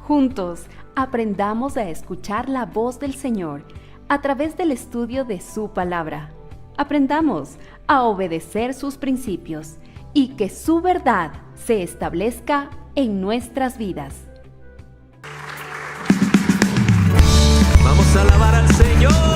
Juntos, aprendamos a escuchar la voz del Señor a través del estudio de su palabra. Aprendamos a obedecer sus principios y que su verdad se establezca en nuestras vidas. Vamos a alabar al Señor.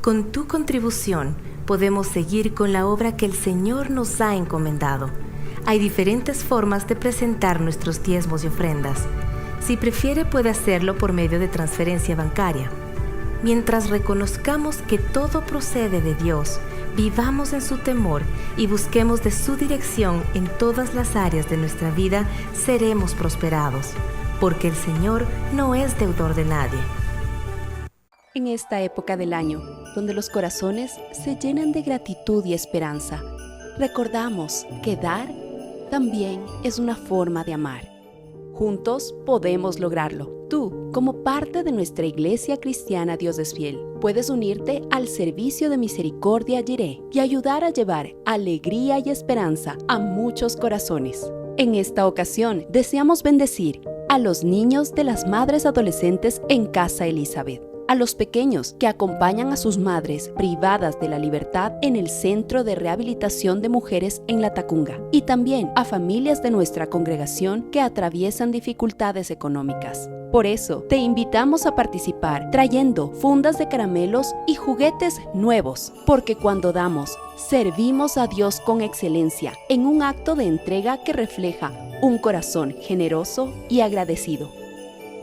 Con tu contribución podemos seguir con la obra que el Señor nos ha encomendado. Hay diferentes formas de presentar nuestros diezmos y ofrendas. Si prefiere, puede hacerlo por medio de transferencia bancaria. Mientras reconozcamos que todo procede de Dios, vivamos en su temor y busquemos de su dirección en todas las áreas de nuestra vida, seremos prosperados, porque el Señor no es deudor de nadie. En esta época del año, donde los corazones se llenan de gratitud y esperanza, recordamos que dar también es una forma de amar. Juntos podemos lograrlo. Tú, como parte de nuestra Iglesia Cristiana Dios es Fiel, puedes unirte al servicio de Misericordia Jireh y ayudar a llevar alegría y esperanza a muchos corazones. En esta ocasión, deseamos bendecir a los niños de las madres adolescentes en Casa Elizabeth, a los pequeños que acompañan a sus madres privadas de la libertad en el Centro de Rehabilitación de Mujeres en La Tacunga, y también a familias de nuestra congregación que atraviesan dificultades económicas. Por eso, te invitamos a participar trayendo fundas de caramelos y juguetes nuevos, porque cuando damos, servimos a Dios con excelencia en un acto de entrega que refleja un corazón generoso y agradecido.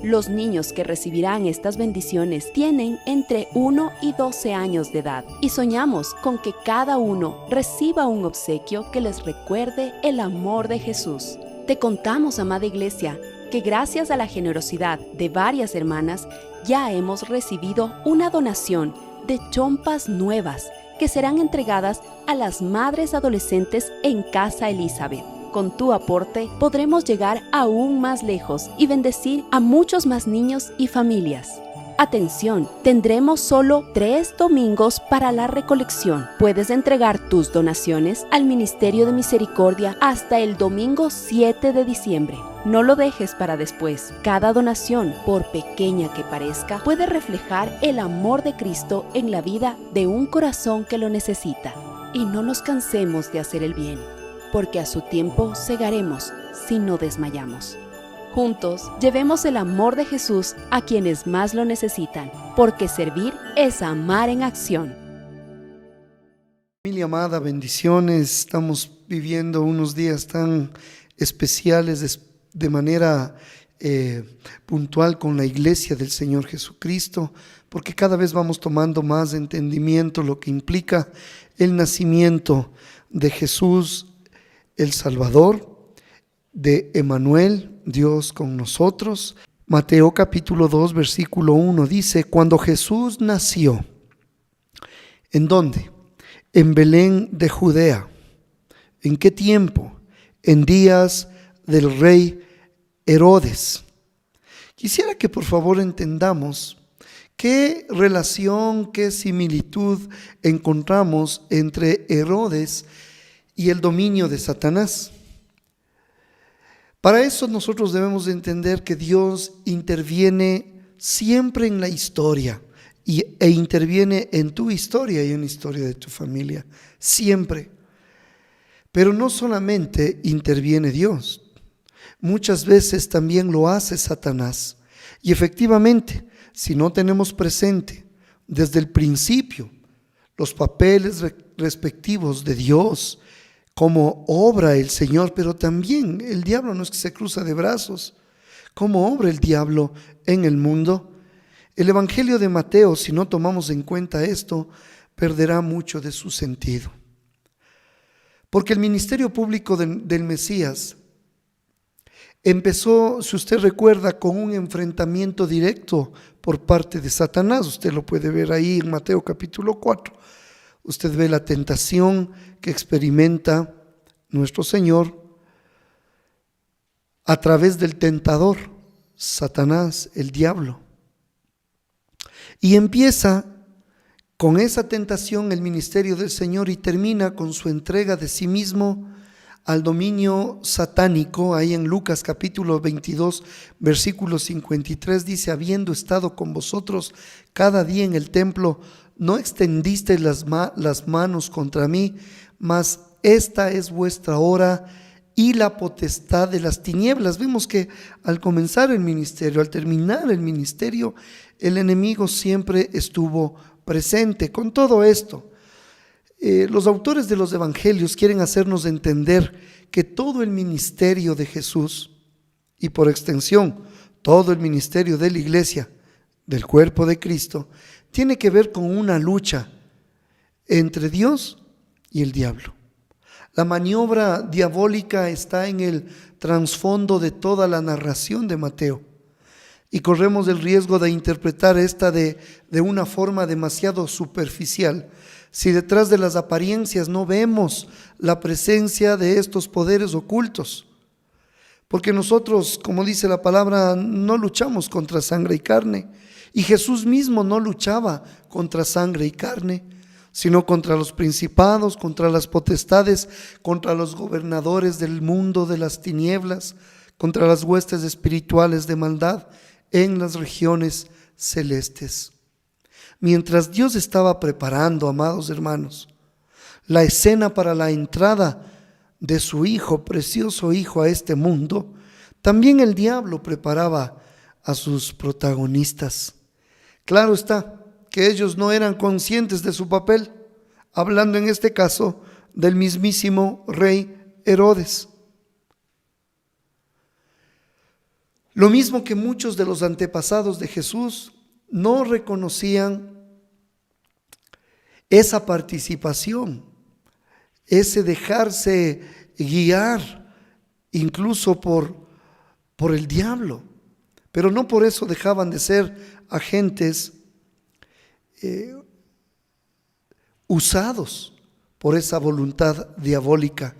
Los niños que recibirán estas bendiciones tienen entre 1 y 12 años de edad y soñamos con que cada uno reciba un obsequio que les recuerde el amor de Jesús. Te contamos, amada Iglesia, que gracias a la generosidad de varias hermanas ya hemos recibido una donación de chompas nuevas que serán entregadas a las madres adolescentes en Casa Elizabeth. Con tu aporte podremos llegar aún más lejos y bendecir a muchos más niños y familias. Atención, tendremos solo 3 domingos para la recolección. Puedes entregar tus donaciones al Ministerio de Misericordia hasta el domingo 7 de diciembre. No lo dejes para después. Cada donación, por pequeña que parezca, puede reflejar el amor de Cristo en la vida de un corazón que lo necesita. Y no nos cansemos de hacer el bien, porque a su tiempo segaremos si no desmayamos. Juntos, llevemos el amor de Jesús a quienes más lo necesitan, porque servir es amar en acción. Familia amada, bendiciones. Estamos viviendo unos días tan especiales de manera puntual con la Iglesia del Señor Jesucristo, porque cada vez vamos tomando más entendimiento lo que implica el nacimiento de Jesús, el Salvador, de Emmanuel, Dios con nosotros. Mateo capítulo 2, versículo 1 dice: cuando Jesús nació, ¿en dónde? En Belén de Judea. ¿En qué tiempo? En días del rey Herodes. Quisiera que por favor entendamos qué relación, qué similitud encontramos entre Herodes y el dominio de Satanás. Para eso nosotros debemos entender que Dios interviene siempre en la historia e interviene en tu historia y en la historia de tu familia, siempre. Pero no solamente interviene Dios, muchas veces también lo hace Satanás. Y efectivamente, si no tenemos presente desde el principio los papeles respectivos de Dios, cómo obra el Señor, pero también el diablo no es que se cruza de brazos, cómo obra el diablo en el mundo. El Evangelio de Mateo, si no tomamos en cuenta esto, perderá mucho de su sentido. Porque el ministerio público del Mesías empezó, si usted recuerda, con un enfrentamiento directo por parte de Satanás. Usted lo puede ver ahí en Mateo capítulo 4. Usted ve la tentación que experimenta nuestro Señor a través del tentador, Satanás, el diablo. Y empieza con esa tentación el ministerio del Señor y termina con su entrega de sí mismo al dominio satánico. Ahí en Lucas capítulo 22, versículo 53 dice: habiendo estado con vosotros cada día en el templo, no extendisteis las manos contra mí, mas esta es vuestra hora y la potestad de las tinieblas. Vemos que al comenzar el ministerio, al terminar el ministerio, el enemigo siempre estuvo presente. Con todo esto, los autores de los evangelios quieren hacernos entender que todo el ministerio de Jesús, y por extensión todo el ministerio de la iglesia, del cuerpo de Cristo, tiene que ver con una lucha entre Dios y el diablo. La maniobra diabólica está en el trasfondo de toda la narración de Mateo, y corremos el riesgo de interpretar esta de una forma demasiado superficial. si detrás de las apariencias no vemos la presencia de estos poderes ocultos? Porque nosotros, como dice la palabra, no luchamos contra sangre y carne. Y Jesús mismo no luchaba contra sangre y carne, sino contra los principados, contra las potestades, contra los gobernadores del mundo de las tinieblas, contra las huestes espirituales de maldad en las regiones celestes. Mientras Dios estaba preparando, amados hermanos, la escena para la entrada de su Hijo, precioso Hijo, a este mundo, también el diablo preparaba a sus protagonistas. Claro está que ellos no eran conscientes de su papel, hablando en este caso del mismísimo rey Herodes. Lo mismo que muchos de los antepasados de Jesús no reconocían esa participación, ese dejarse guiar incluso por el diablo, pero no por eso dejaban de ser agentes usados por esa voluntad diabólica.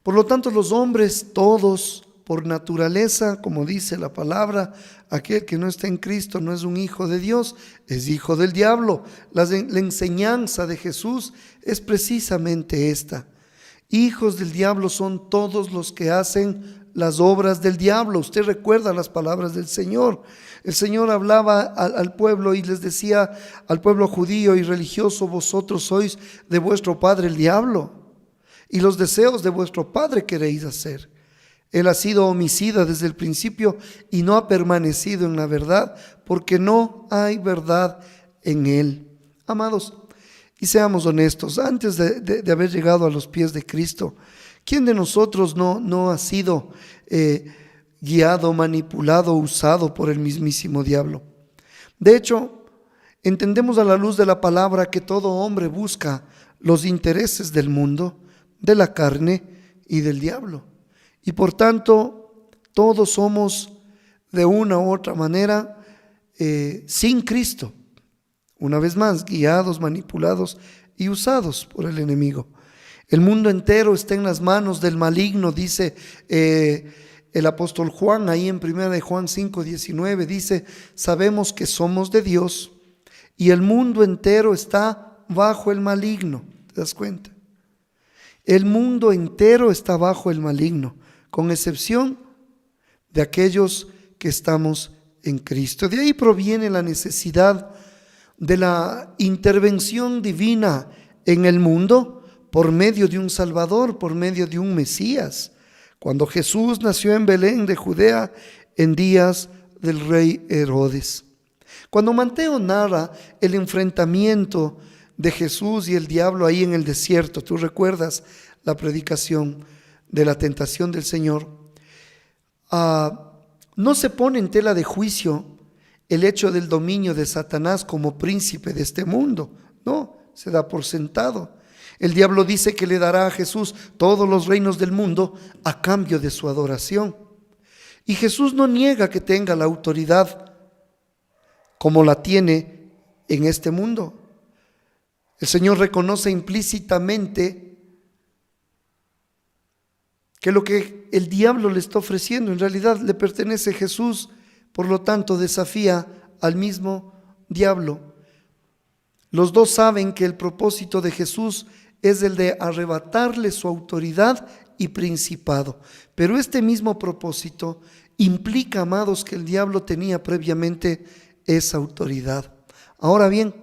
Por lo tanto, los hombres todos, por naturaleza, como dice la palabra, aquel que no está en Cristo no es un hijo de Dios, es hijo del diablo. La enseñanza de Jesús es precisamente esta. Hijos del diablo son todos los que hacen las obras del diablo. Usted recuerda las palabras del Señor. El Señor hablaba al pueblo y les decía al pueblo judío y religioso: vosotros sois de vuestro padre el diablo, y los deseos de vuestro padre queréis hacer. Él ha sido homicida desde el principio y no ha permanecido en la verdad, porque no hay verdad en él. Amados, y seamos honestos, antes de haber llegado a los pies de Cristo, ¿quién de nosotros no ha sido guiado, manipulado, usado por el mismísimo diablo? De hecho, entendemos a la luz de la palabra que todo hombre busca los intereses del mundo, de la carne y del diablo. Y por tanto, todos somos de una u otra manera sin Cristo. Una vez más, guiados, manipulados y usados por el enemigo. El mundo entero está en las manos del maligno, dice el apóstol Juan, ahí en 1 Juan 5:19, dice: sabemos que somos de Dios y el mundo entero está bajo el maligno. ¿Te das cuenta? El mundo entero está bajo el maligno, con excepción de aquellos que estamos en Cristo. De ahí proviene la necesidad de la intervención divina en el mundo por medio de un Salvador, por medio de un Mesías. Cuando Jesús nació en Belén de Judea en días del rey Herodes. Cuando Mateo narra el enfrentamiento de Jesús y el diablo ahí en el desierto, tú recuerdas la predicación de la tentación del Señor, no se pone en tela de juicio el hecho del dominio de Satanás como príncipe de este mundo, no, se da por sentado. El diablo dice que le dará a Jesús todos los reinos del mundo a cambio de su adoración. Y Jesús no niega que tenga la autoridad como la tiene en este mundo. El Señor reconoce implícitamente que lo que el diablo le está ofreciendo en realidad le pertenece a Jesús, por lo tanto desafía al mismo diablo. Los dos saben que el propósito de Jesús es el de arrebatarle su autoridad y principado, pero este mismo propósito implica, amados, que el diablo tenía previamente esa autoridad. Ahora bien,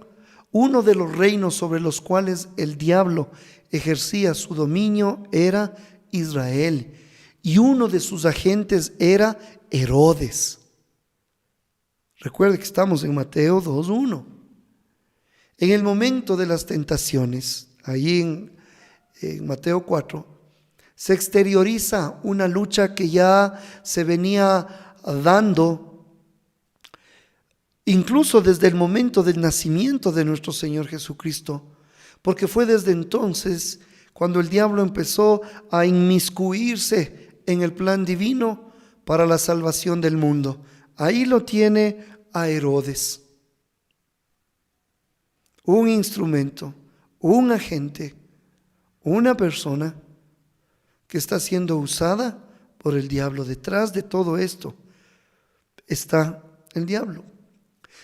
uno de los reinos sobre los cuales el diablo ejercía su dominio era Israel, y uno de sus agentes era Herodes. Recuerde que estamos en Mateo 2:1. En el momento de las tentaciones, ahí en Mateo 4, se exterioriza una lucha que ya se venía dando incluso desde el momento del nacimiento de nuestro Señor Jesucristo, porque fue desde entonces cuando el diablo empezó a inmiscuirse en el plan divino para la salvación del mundo. Ahí lo tiene a Herodes, un instrumento, un agente, una persona que está siendo usada por el diablo. Detrás de todo esto está el diablo.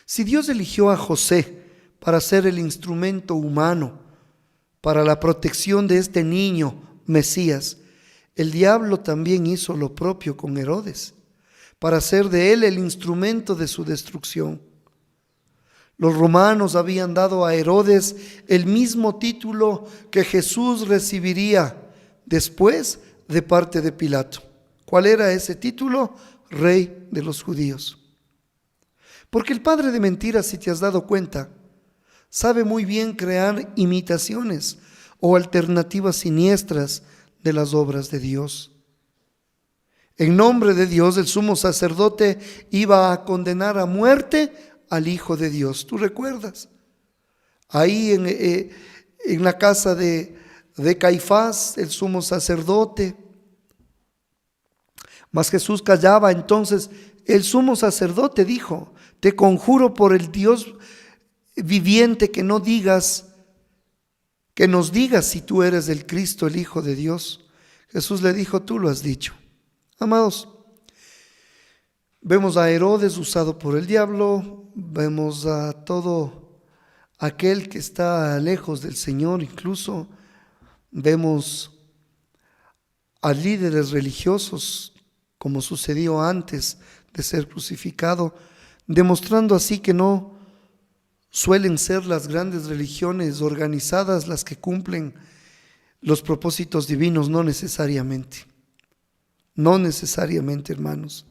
Si Dios eligió a José para ser el instrumento humano para la protección de este niño Mesías, el diablo también hizo lo propio con Herodes, para hacer de él el instrumento de su destrucción. Los romanos habían dado a Herodes el mismo título que Jesús recibiría después de parte de Pilato. ¿Cuál era ese título? Rey de los judíos. Porque el padre de mentiras, si te has dado cuenta, sabe muy bien crear imitaciones o alternativas siniestras de las obras de Dios. En nombre de Dios, el sumo sacerdote iba a condenar a muerte al Hijo de Dios. ¿Tú recuerdas? Ahí en la casa de Caifás, el sumo sacerdote. Mas Jesús callaba. Entonces el sumo sacerdote dijo: te conjuro por el Dios viviente que nos digas si tú eres el Cristo, el Hijo de Dios. Jesús le dijo: tú lo has dicho. Amados, vemos a Herodes usado por el diablo, vemos a todo aquel que está lejos del Señor, incluso vemos a líderes religiosos, como sucedió antes de ser crucificado, demostrando así que no suelen ser las grandes religiones organizadas las que cumplen los propósitos divinos, no necesariamente. No necesariamente, hermanos.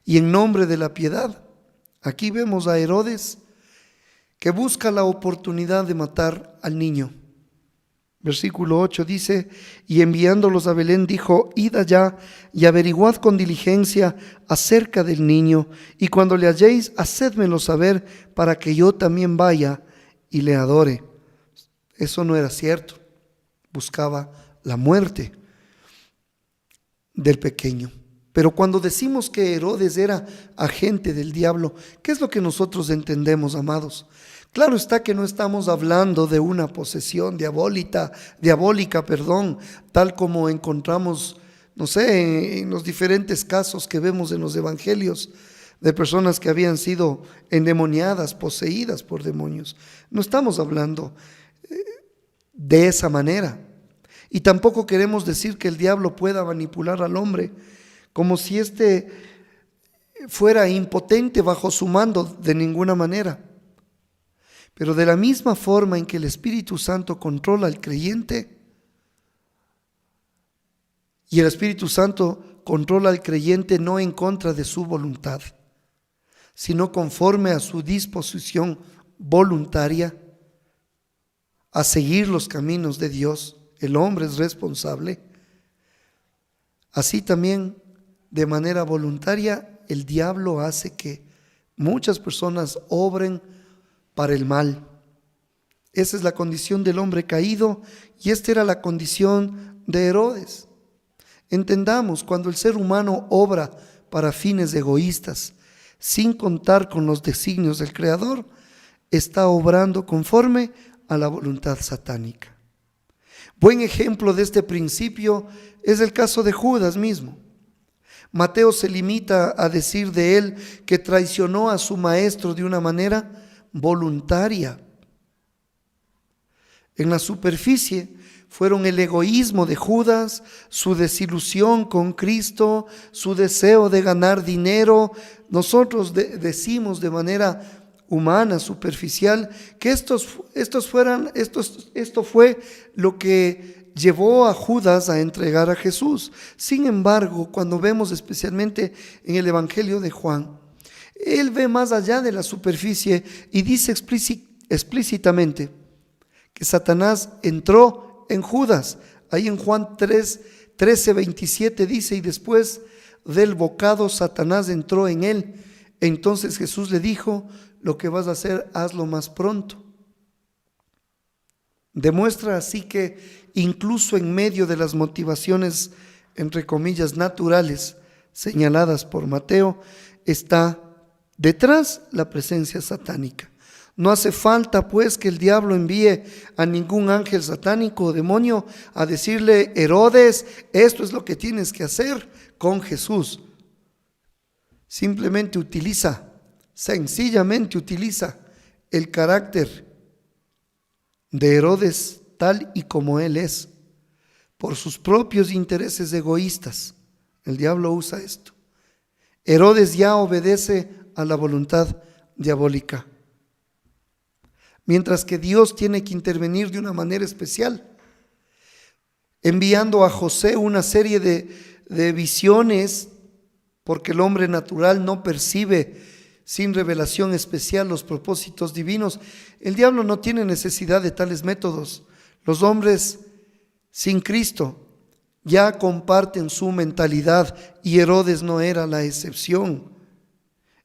Y en nombre de la piedad, aquí vemos a Herodes que busca la oportunidad de matar al niño. Versículo 8 dice: y enviándolos a Belén dijo: id allá y averiguad con diligencia acerca del niño, y cuando le halléis, hacédmelo saber para que yo también vaya y le adore. Eso no era cierto. Buscaba la muerte del pequeño. Pero cuando decimos que Herodes era agente del diablo, ¿qué es lo que nosotros entendemos, amados? Claro está que no estamos hablando de una posesión diabólica, tal como encontramos, no sé, en los diferentes casos que vemos en los evangelios de personas que habían sido endemoniadas, poseídas por demonios. No estamos hablando de esa manera. Y tampoco queremos decir que el diablo pueda manipular al hombre como si éste fuera impotente bajo su mando, de ninguna manera. Pero de la misma forma en que el Espíritu Santo controla al creyente, y el Espíritu Santo controla al creyente no en contra de su voluntad, sino conforme a su disposición voluntaria a seguir los caminos de Dios. El hombre es responsable. Así también, de manera voluntaria, el diablo hace que muchas personas obren para el mal. Esa es la condición del hombre caído, y esta era la condición de Herodes. Entendamos, cuando el ser humano obra para fines egoístas, sin contar con los designios del Creador, está obrando conforme a la voluntad satánica. Buen ejemplo de este principio es el caso de Judas mismo. Mateo se limita a decir de él que traicionó a su maestro de una manera voluntaria. En la superficie fueron el egoísmo de Judas, su desilusión con Cristo, su deseo de ganar dinero. Nosotros decimos de manera humana, superficial, que esto fue lo que llevó a Judas a entregar a Jesús. Sin embargo, cuando vemos especialmente en el Evangelio de Juan, él ve más allá de la superficie y dice explícitamente que Satanás entró en Judas. Ahí en Juan 13:27 dice: y después del bocado Satanás entró en él. Entonces Jesús le dijo: lo que vas a hacer, hazlo más pronto. Demuestra así que incluso en medio de las motivaciones, entre comillas, naturales señaladas por Mateo, está detrás la presencia satánica. No hace falta pues que el diablo envíe a ningún ángel satánico o demonio a decirle: Herodes, esto es lo que tienes que hacer con Jesús. Sencillamente utiliza el carácter de Herodes tal y como él es, por sus propios intereses egoístas. El diablo usa esto. Herodes ya obedece a la voluntad diabólica, mientras que Dios tiene que intervenir de una manera especial, enviando a José una serie de visiones, porque el hombre natural no percibe sin revelación especial los propósitos divinos. El diablo no tiene necesidad de tales métodos. Los hombres sin Cristo ya comparten su mentalidad y Herodes no era la excepción.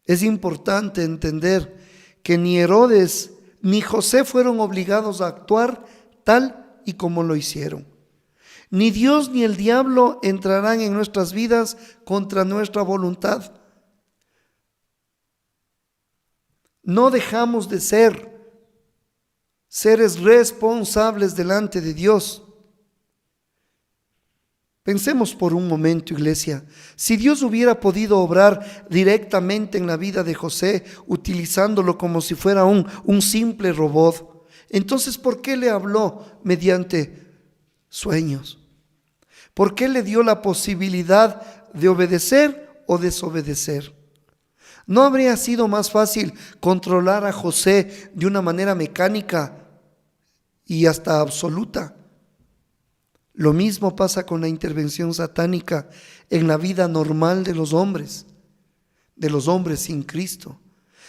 Es importante entender que ni Herodes ni José fueron obligados a actuar tal y como lo hicieron. Ni Dios ni el diablo entrarán en nuestras vidas contra nuestra voluntad. No dejamos de ser seres responsables delante de Dios. Pensemos por un momento, iglesia, si Dios hubiera podido obrar directamente en la vida de José, utilizándolo como si fuera un simple robot, entonces ¿por qué le habló mediante sueños? ¿Por qué le dio la posibilidad de obedecer o desobedecer? ¿No habría sido más fácil controlar a José de una manera mecánica y hasta absoluta? Lo mismo pasa con la intervención satánica en la vida normal de los hombres sin Cristo.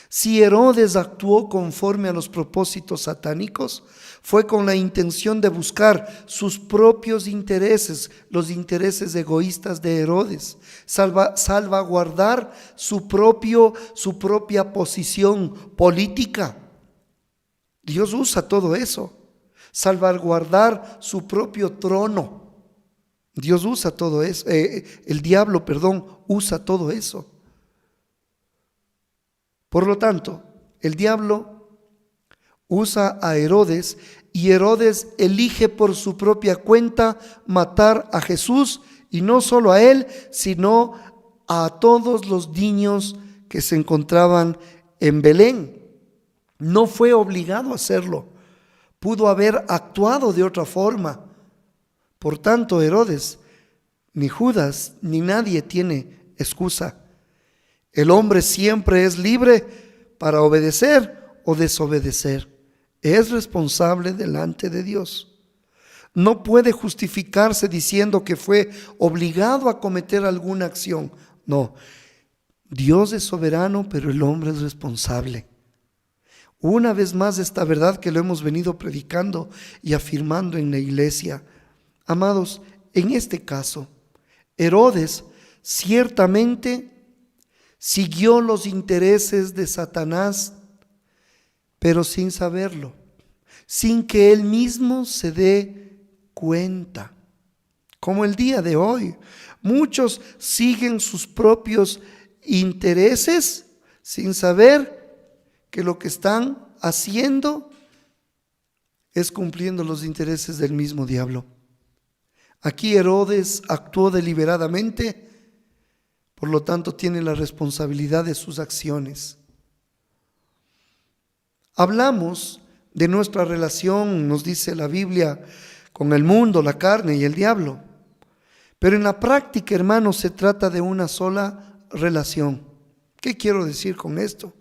Si Herodes actuó conforme a los propósitos satánicos, fue con la intención de buscar sus propios intereses, los intereses egoístas de Herodes, salvaguardar su propia posición política. Dios usa todo eso. Salvaguardar su propio trono. Dios usa todo eso. El diablo, usa todo eso. Por lo tanto, el diablo usa a Herodes y Herodes elige por su propia cuenta matar a Jesús, y no solo a él, sino a todos los niños que se encontraban en Belén. No fue obligado a hacerlo. Pudo haber actuado de otra forma. Por tanto, Herodes, ni Judas, ni nadie tiene excusa. El hombre siempre es libre para obedecer o desobedecer. Es responsable delante de Dios. No puede justificarse diciendo que fue obligado a cometer alguna acción. No, Dios es soberano, pero el hombre es responsable. Una vez más, esta verdad que lo hemos venido predicando y afirmando en la iglesia. Amados, en este caso, Herodes ciertamente siguió los intereses de Satanás, pero sin saberlo, sin que él mismo se dé cuenta. Como el día de hoy, muchos siguen sus propios intereses sin saber que lo que están haciendo es cumpliendo los intereses del mismo diablo. Aquí Herodes actuó deliberadamente, por lo tanto tiene la responsabilidad de sus acciones. Hablamos de nuestra relación, nos dice la Biblia, con el mundo, la carne y el diablo. Pero en la práctica, hermanos, se trata de una sola relación. ¿Qué quiero decir con esto?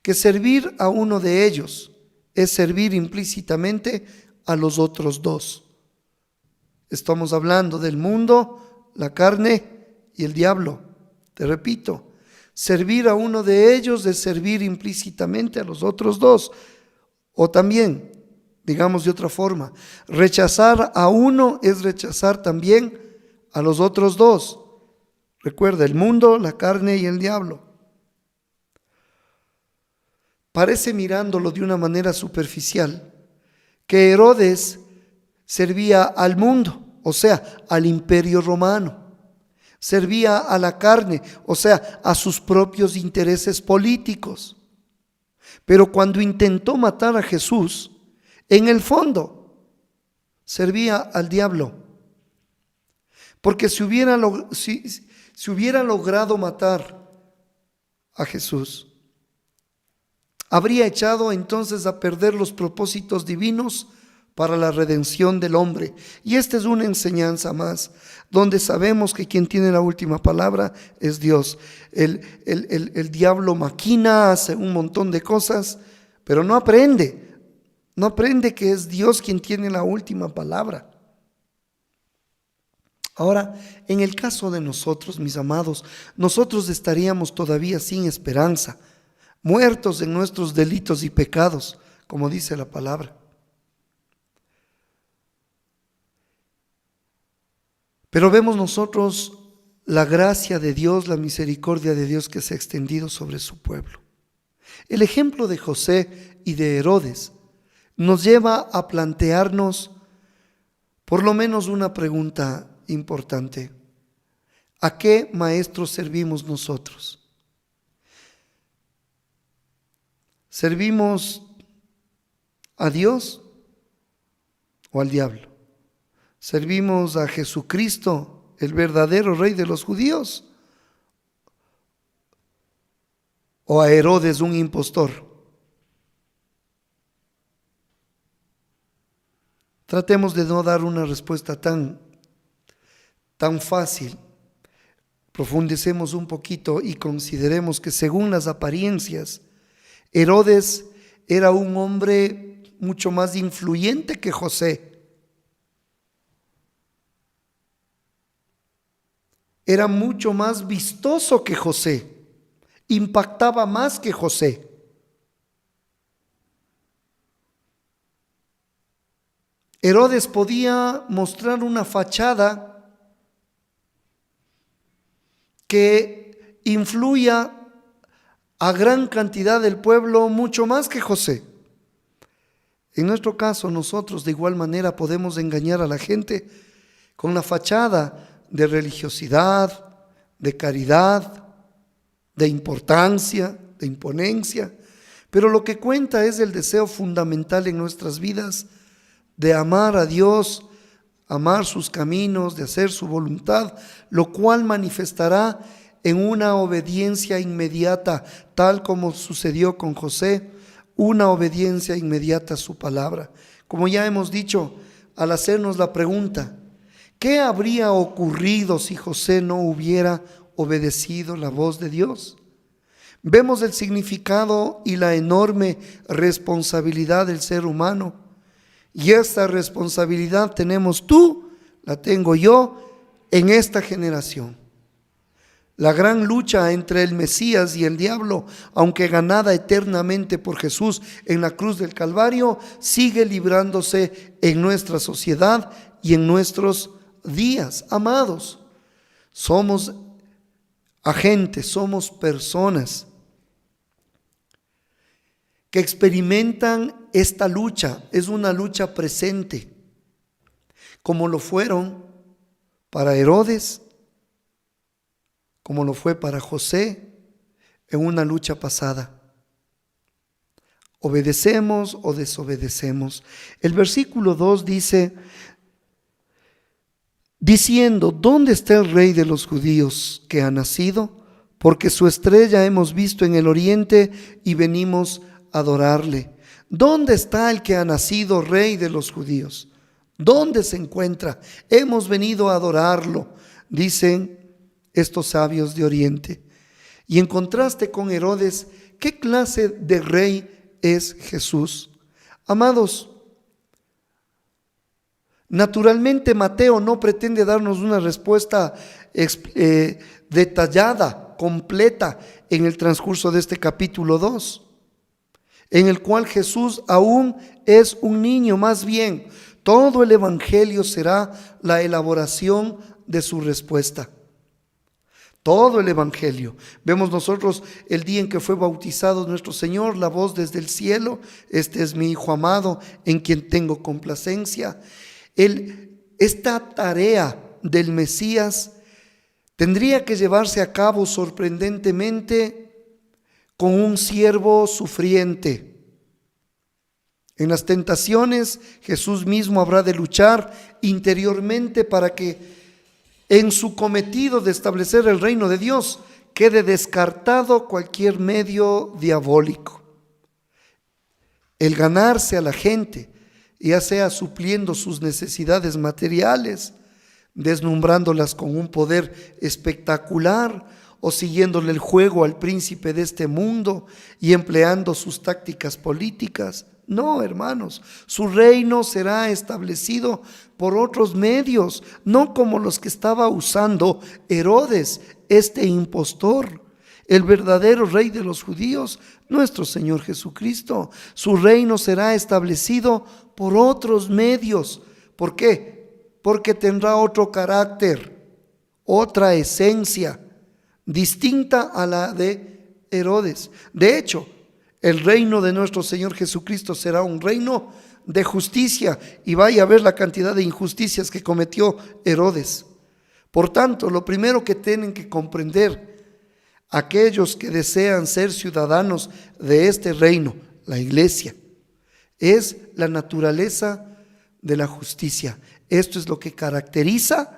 Que servir a uno de ellos es servir implícitamente a los otros dos. Estamos hablando del mundo, la carne y el diablo. Te repito, servir a uno de ellos es servir implícitamente a los otros dos. O también, digamos de otra forma, rechazar a uno es rechazar también a los otros dos. Recuerda, el mundo, la carne y el diablo. Parece, mirándolo de una manera superficial, que Herodes servía al mundo, o sea, al imperio romano. Servía a la carne, o sea, a sus propios intereses políticos. Pero cuando intentó matar a Jesús, en el fondo servía al diablo. Porque si hubiera logrado matar a Jesús, habría echado entonces a perder los propósitos divinos para la redención del hombre. Y esta es una enseñanza más, donde sabemos que quien tiene la última palabra es Dios. El diablo maquina, hace un montón de cosas, pero no aprende que es Dios quien tiene la última palabra. Ahora, en el caso de nosotros, mis amados, nosotros estaríamos todavía sin esperanza, muertos en nuestros delitos y pecados, como dice la palabra. Pero vemos nosotros la gracia de Dios, la misericordia de Dios que se ha extendido sobre su pueblo. El ejemplo de José y de Herodes nos lleva a plantearnos por lo menos una pregunta importante. ¿A qué maestro servimos nosotros? ¿Servimos a Dios o al diablo? ¿Servimos a Jesucristo, el verdadero Rey de los judíos? ¿O a Herodes, un impostor? Tratemos de no dar una respuesta tan fácil. Profundicemos un poquito y consideremos que según las apariencias, Herodes era un hombre mucho más influyente que José. Era mucho más vistoso que José, impactaba más que José. Herodes podía mostrar una fachada que influya a gran cantidad del pueblo mucho más que José. En nuestro caso, nosotros de igual manera podemos engañar a la gente con la fachada de religiosidad, de caridad, de importancia, de imponencia, pero lo que cuenta es el deseo fundamental en nuestras vidas de amar a Dios, amar sus caminos, de hacer su voluntad, lo cual manifestará en una obediencia inmediata, tal como sucedió con José, una obediencia inmediata a su palabra. Como ya hemos dicho, al hacernos la pregunta, ¿qué habría ocurrido si José no hubiera obedecido la voz de Dios? Vemos el significado y la enorme responsabilidad del ser humano. Y esta responsabilidad tenemos tú, la tengo yo en esta generación. La gran lucha entre el Mesías y el diablo, aunque ganada eternamente por Jesús en la cruz del Calvario, sigue librándose en nuestra sociedad y en nuestros días. Amados, somos agentes, somos personas que experimentan esta lucha. Es una lucha presente, como lo fueron para Herodes, como lo fue para José en una lucha pasada. ¿Obedecemos o desobedecemos? El versículo 2 dice, diciendo, ¿dónde está el Rey de los judíos que ha nacido? Porque su estrella hemos visto en el oriente y venimos a adorarle. ¿Dónde está el que ha nacido Rey de los judíos? ¿Dónde se encuentra? Hemos venido a adorarlo, dicen estos sabios de oriente. Y en contraste con Herodes, ¿qué clase de rey es Jesús? Amados, naturalmente Mateo no pretende darnos una respuesta detallada, completa en el transcurso de este capítulo 2, en el cual Jesús aún es un niño. Más bien, todo el evangelio será la elaboración de su respuesta. Todo el evangelio. Vemos nosotros el día en que fue bautizado nuestro Señor, la voz desde el cielo: este es mi Hijo amado, en quien tengo complacencia. Esta tarea del Mesías tendría que llevarse a cabo sorprendentemente con un siervo sufriente. En las tentaciones, Jesús mismo habrá de luchar interiormente para que en su cometido de establecer el reino de Dios quede descartado cualquier medio diabólico. El ganarse a la gente, ya sea supliendo sus necesidades materiales, deslumbrándolas con un poder espectacular, o siguiéndole el juego al príncipe de este mundo y empleando sus tácticas políticas. No, hermanos, su reino será establecido por otros medios, no como los que estaba usando Herodes, este impostor. El verdadero rey de los judíos, nuestro Señor Jesucristo. Su reino será establecido por otros medios. ¿Por qué? Porque tendrá otro carácter, otra esencia, distinta a la de Herodes. De hecho, el reino de nuestro Señor Jesucristo será un reino de justicia, y vaya a ver la cantidad de injusticias que cometió Herodes. Por tanto, lo primero que tienen que comprender aquellos que desean ser ciudadanos de este reino, la iglesia, es la naturaleza de la justicia. Esto es lo que caracteriza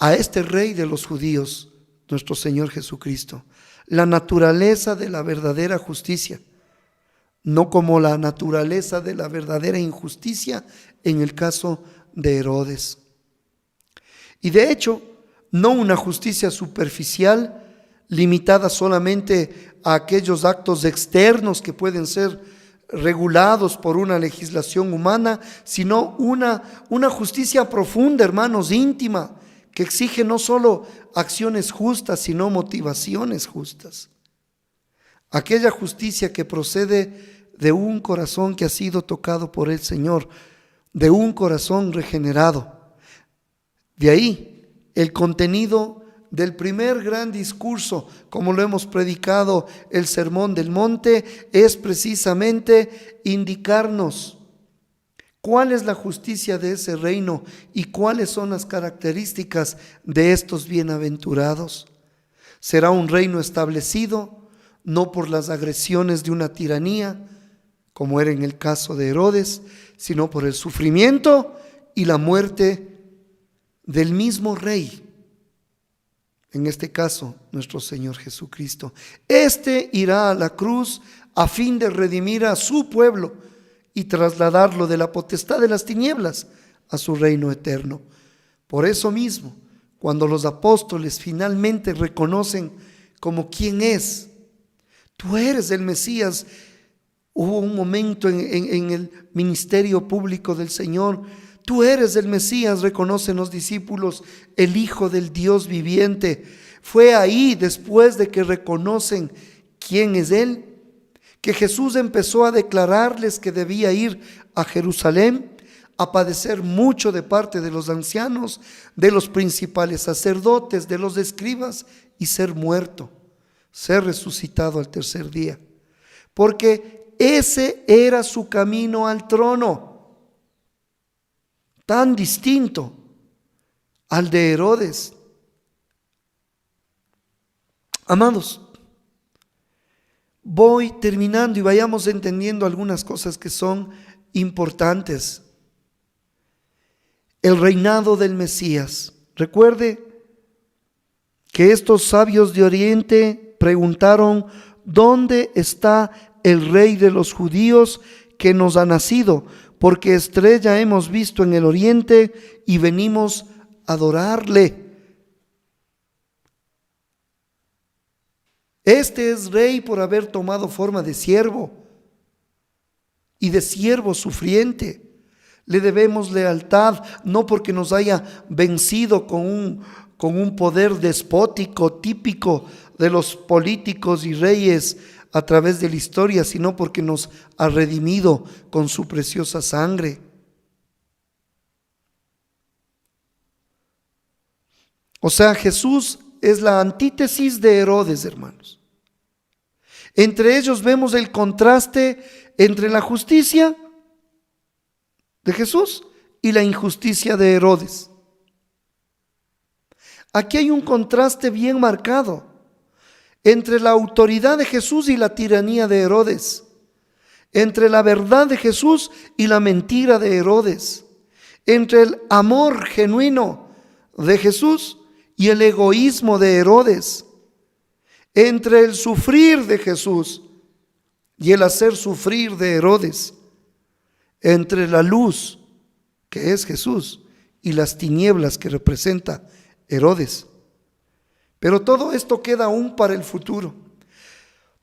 a este rey de los judíos, nuestro Señor Jesucristo. La naturaleza de la verdadera justicia, no como la naturaleza de la verdadera injusticia en el caso de Herodes. Y de hecho, no una justicia superficial limitada solamente a aquellos actos externos que pueden ser regulados por una legislación humana, sino una justicia profunda, hermanos, íntima, que exige no solo acciones justas, sino motivaciones justas. Aquella justicia que procede de un corazón que ha sido tocado por el Señor, de un corazón regenerado. De ahí el contenido del primer gran discurso, como lo hemos predicado, el Sermón del Monte, es precisamente indicarnos cuál es la justicia de ese reino y cuáles son las características de estos bienaventurados. Será un reino establecido no por las agresiones de una tiranía, como era en el caso de Herodes, sino por el sufrimiento y la muerte del mismo rey, en este caso nuestro Señor Jesucristo. Este irá a la cruz a fin de redimir a su pueblo y trasladarlo de la potestad de las tinieblas a su reino eterno. Por eso mismo, cuando los apóstoles finalmente reconocen como quién es, tú eres el Mesías. Hubo un momento en el ministerio público del Señor. Tú eres el Mesías, reconocen los discípulos, el Hijo del Dios viviente. Fue ahí, después de que reconocen quién es Él, que Jesús empezó a declararles que debía ir a Jerusalén a padecer mucho de parte de los ancianos, de los principales sacerdotes, de los escribas, y ser muerto, ser resucitado al tercer día. Porque ese era su camino al trono, tan distinto al de Herodes. Amados, voy terminando y vayamos entendiendo algunas cosas que son importantes. El reinado del Mesías. Recuerde que estos sabios de Oriente preguntaron: ¿dónde está el rey de los judíos que nos ha nacido? Porque estrella hemos visto en el oriente y venimos a adorarle. Este es rey por haber tomado forma de siervo y de siervo sufriente. Le debemos lealtad, no porque nos haya vencido con un poder despótico típico de los políticos y reyes a través de la historia, sino porque nos ha redimido con su preciosa sangre. O sea, Jesús es la antítesis de Herodes, hermanos. Entre ellos vemos el contraste entre la justicia de Jesús y la injusticia de Herodes. Aquí hay un contraste bien marcado. entre la autoridad de Jesús y la tiranía de Herodes, entre la verdad de Jesús y la mentira de Herodes, entre el amor genuino de Jesús y el egoísmo de Herodes, entre el sufrir de Jesús y el hacer sufrir de Herodes, entre la luz que es Jesús y las tinieblas que representa Herodes. Pero todo esto queda aún para el futuro,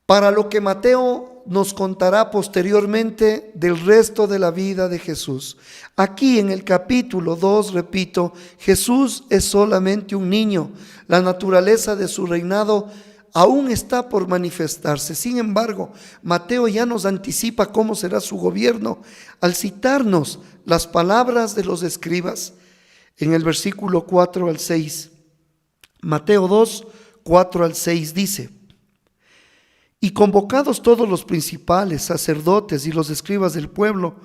para lo que Mateo nos contará posteriormente del resto de la vida de Jesús. Aquí en el capítulo 2, repito, Jesús es solamente un niño. La naturaleza de su reinado aún está por manifestarse. Sin embargo, Mateo ya nos anticipa cómo será su gobierno al citarnos las palabras de los escribas en el versículo 4 al 6. Mateo 2, 4 al 6 dice: y convocados todos los principales, sacerdotes y los escribas del pueblo,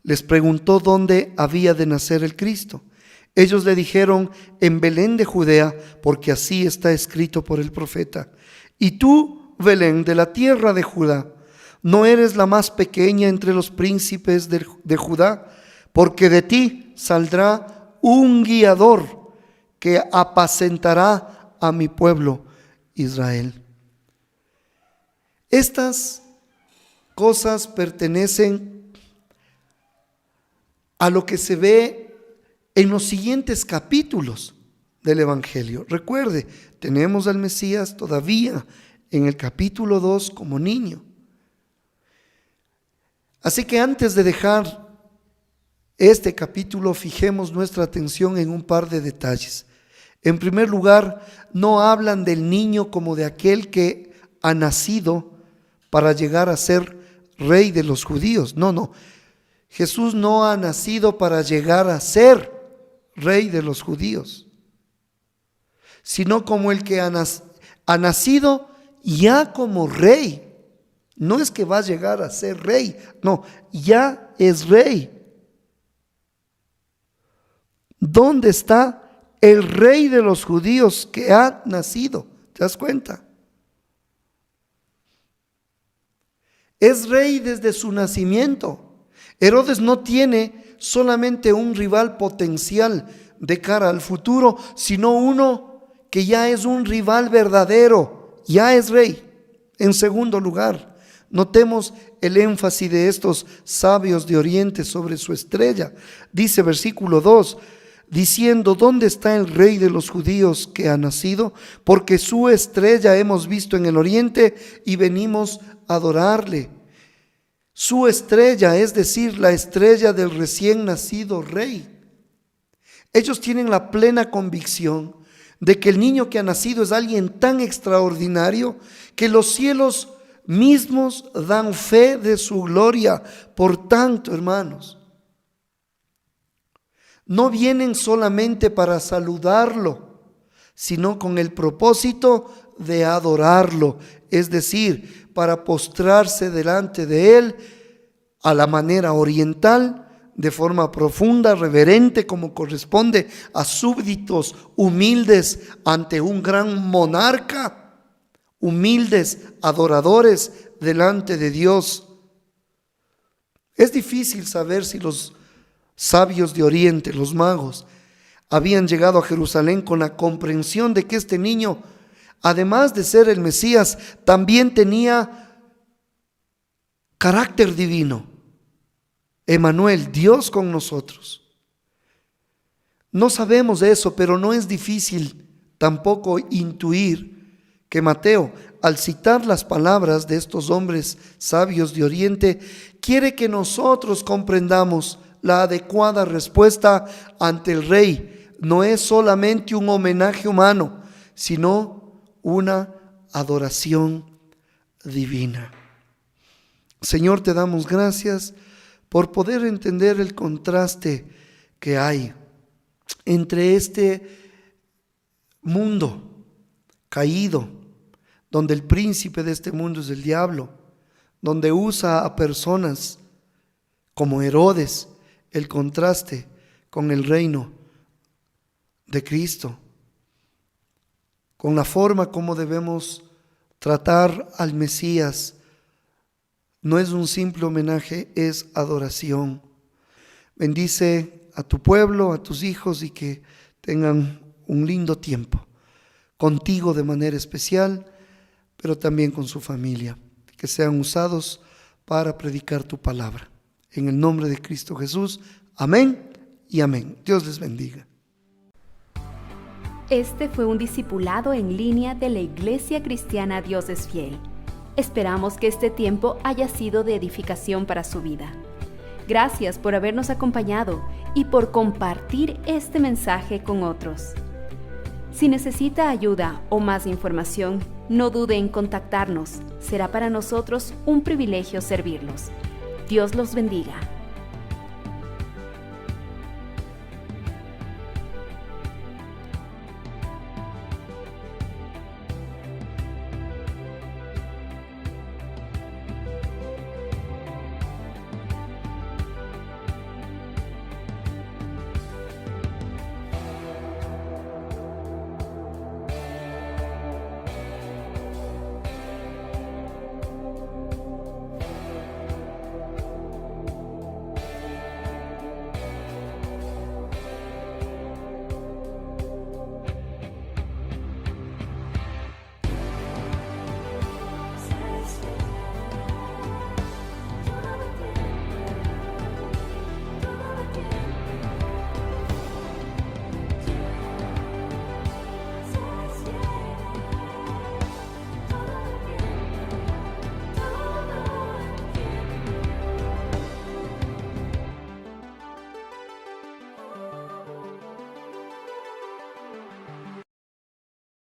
les preguntó dónde había de nacer el Cristo. Ellos le dijeron: en Belén de Judea, porque así está escrito por el profeta. Y tú, Belén, de la tierra de Judá, no eres la más pequeña entre los príncipes de Judá, porque de ti saldrá un guiador que apacentará a mi pueblo Israel. Estas cosas pertenecen a lo que se ve en los siguientes capítulos del Evangelio. Recuerde, tenemos al Mesías todavía en el capítulo 2 como niño. Así que antes de dejar este capítulo, fijemos nuestra atención en un par de detalles. En primer lugar, no hablan del niño como de aquel que ha nacido para llegar a ser rey de los judíos. No. Jesús no ha nacido para llegar a ser rey de los judíos, sino como el que ha nacido ya como rey. No es que va a llegar a ser rey, no, ya es rey. ¿Dónde está el rey de los judíos que ha nacido? ¿Te das cuenta? Es rey desde su nacimiento. Herodes no tiene solamente un rival potencial de cara al futuro, sino uno que ya es un rival verdadero, ya es rey. En segundo lugar, notemos el énfasis de estos sabios de Oriente sobre su estrella. Dice versículo 2, diciendo: ¿dónde está el rey de los judíos que ha nacido? Porque su estrella hemos visto en el oriente y venimos a adorarle. Su estrella, es decir, la estrella del recién nacido rey. Ellos tienen la plena convicción de que el niño que ha nacido es alguien tan extraordinario que los cielos mismos dan fe de su gloria. Por tanto, hermanos, no vienen solamente para saludarlo, sino con el propósito de adorarlo, es decir, para postrarse delante de él a la manera oriental, de forma profunda, reverente, como corresponde a súbditos humildes ante un gran monarca, humildes adoradores delante de Dios. Es difícil saber si los sabios de Oriente, los magos, habían llegado a Jerusalén con la comprensión de que este niño, además de ser el Mesías, también tenía carácter divino. Emmanuel, Dios con nosotros. No sabemos de eso, pero no es difícil tampoco intuir que Mateo, al citar las palabras de estos hombres sabios de Oriente, quiere que nosotros comprendamos la adecuada respuesta ante el Rey. No es solamente un homenaje humano, sino una adoración divina. Señor, te damos gracias por poder entender el contraste que hay entre este mundo caído, donde el príncipe de este mundo es el diablo, donde usa a personas como Herodes, el contraste con el reino de Cristo, con la forma como debemos Tratar al Mesías no es un simple homenaje, es adoración. Bendice a tu pueblo, a tus hijos, y que tengan un lindo tiempo contigo de manera especial, pero también con su familia. Que sean usados para predicar tu palabra. En el nombre de Cristo Jesús. Amén y amén. Dios les bendiga. Este fue un discipulado en línea de la Iglesia Cristiana Dios es Fiel. Esperamos que este tiempo haya sido de edificación para su vida. Gracias por habernos acompañado y por compartir este mensaje con otros. Si necesita ayuda o más información, no dude en contactarnos. Será para nosotros un privilegio servirlos. Dios los bendiga.